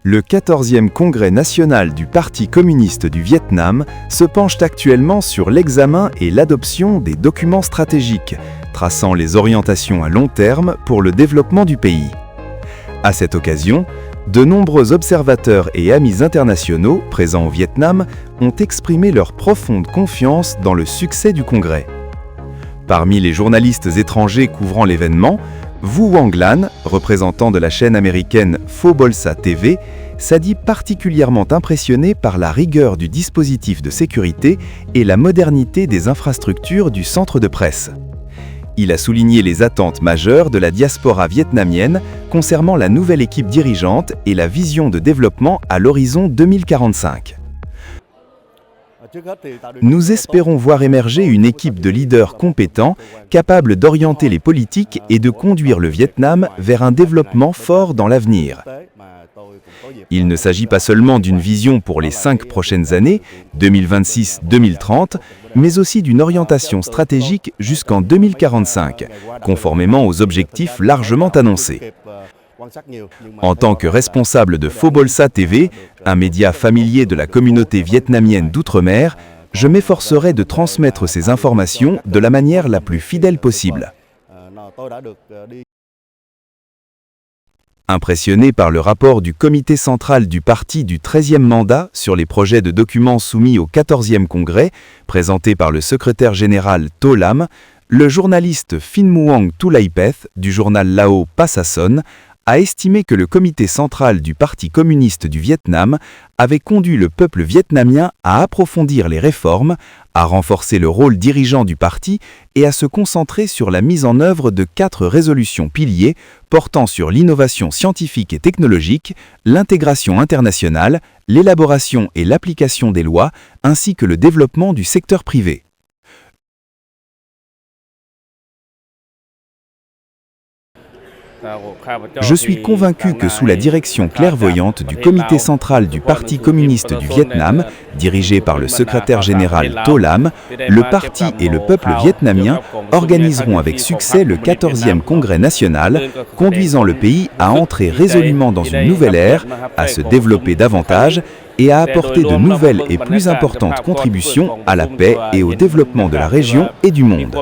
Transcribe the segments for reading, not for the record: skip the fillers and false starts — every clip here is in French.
Le 14e Congrès national du Parti communiste du Vietnam se penche actuellement sur l'examen et l'adoption des documents stratégiques, traçant les orientations à long terme pour le développement du pays. À cette occasion, de nombreux observateurs et amis internationaux présents au Vietnam ont exprimé leur profonde confiance dans le succès du Congrès. Parmi les journalistes étrangers couvrant l'événement, Vu Quang Lan, représentant de la chaîne américaine Pho-Bolsa TV, s'est dit particulièrement impressionné par la rigueur du dispositif de sécurité et la modernité des infrastructures du centre de presse. Il a souligné les attentes majeures de la diaspora vietnamienne concernant la nouvelle équipe dirigeante et la vision de développement à l'horizon 2045. Nous espérons voir émerger une équipe de leaders compétents, capables d'orienter les politiques et de conduire le Vietnam vers un développement fort dans l'avenir. Il ne s'agit pas seulement d'une vision pour les 5 prochaines années, 2026-2030, mais aussi d'une orientation stratégique jusqu'en 2045, conformément aux objectifs largement annoncés. En tant que responsable de Pho-Bolsa TV, un média familier de la communauté vietnamienne d'outre-mer, je m'efforcerai de transmettre ces informations de la manière la plus fidèle possible. Impressionné par le rapport du comité central du parti du 13e mandat sur les projets de documents soumis au 14e congrès, présenté par le secrétaire général To Lam, le journaliste Phin Muang Thulaipeth du journal Lao Passason a estimé que le comité central du Parti communiste du Vietnam avait conduit le peuple vietnamien à approfondir les réformes, à renforcer le rôle dirigeant du parti et à se concentrer sur la mise en œuvre de 4 résolutions piliers portant sur l'innovation scientifique et technologique, l'intégration internationale, l'élaboration et l'application des lois, ainsi que le développement du secteur privé. Je suis convaincu que sous la direction clairvoyante du comité central du Parti communiste du Vietnam, dirigé par le secrétaire général To Lam, le parti et le peuple vietnamien organiseront avec succès le 14e Congrès national, conduisant le pays à entrer résolument dans une nouvelle ère, à se développer davantage et à apporter de nouvelles et plus importantes contributions à la paix et au développement de la région et du monde.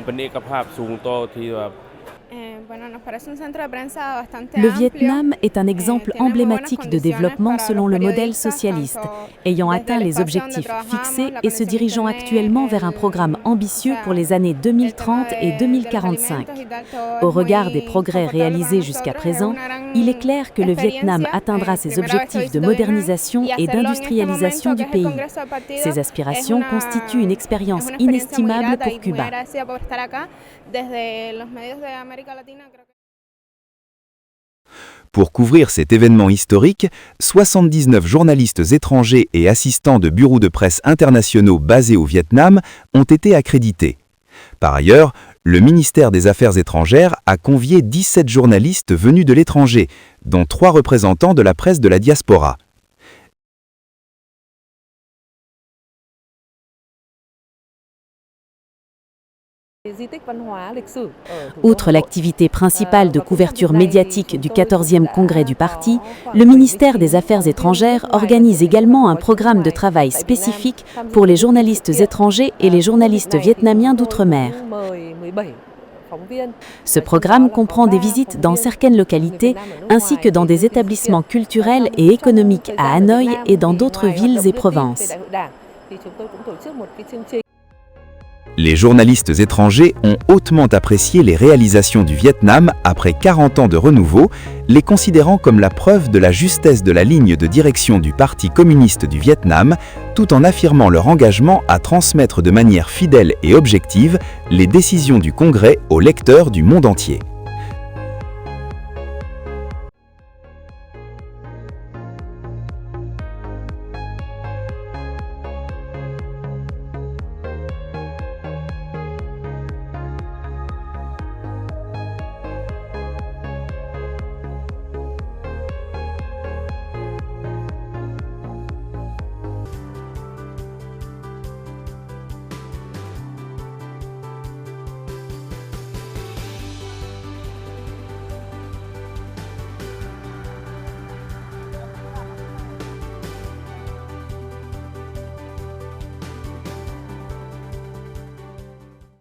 Le Vietnam est un exemple emblématique de développement selon le modèle socialiste, ayant atteint les objectifs fixés et se dirigeant actuellement vers un programme ambitieux pour les années 2030 et 2045. Au regard des progrès réalisés jusqu'à présent, il est clair que le Vietnam atteindra ses objectifs de modernisation et d'industrialisation du pays. Ces aspirations constituent une expérience inestimable pour Cuba. Pour couvrir cet événement historique, 79 journalistes étrangers et assistants de bureaux de presse internationaux basés au Vietnam ont été accrédités. Par ailleurs, le ministère des Affaires étrangères a convié 17 journalistes venus de l'étranger, dont 3 représentants de la presse de la diaspora. Outre l'activité principale de couverture médiatique du 14e congrès du parti, le ministère des Affaires étrangères organise également un programme de travail spécifique pour les journalistes étrangers et les journalistes vietnamiens d'outre-mer. Ce programme comprend des visites dans certaines localités ainsi que dans des établissements culturels et économiques à Hanoï et dans d'autres villes et provinces. Les journalistes étrangers ont hautement apprécié les réalisations du Vietnam après 40 ans de renouveau, les considérant comme la preuve de la justesse de la ligne de direction du Parti communiste du Vietnam, tout en affirmant leur engagement à transmettre de manière fidèle et objective les décisions du Congrès aux lecteurs du monde entier.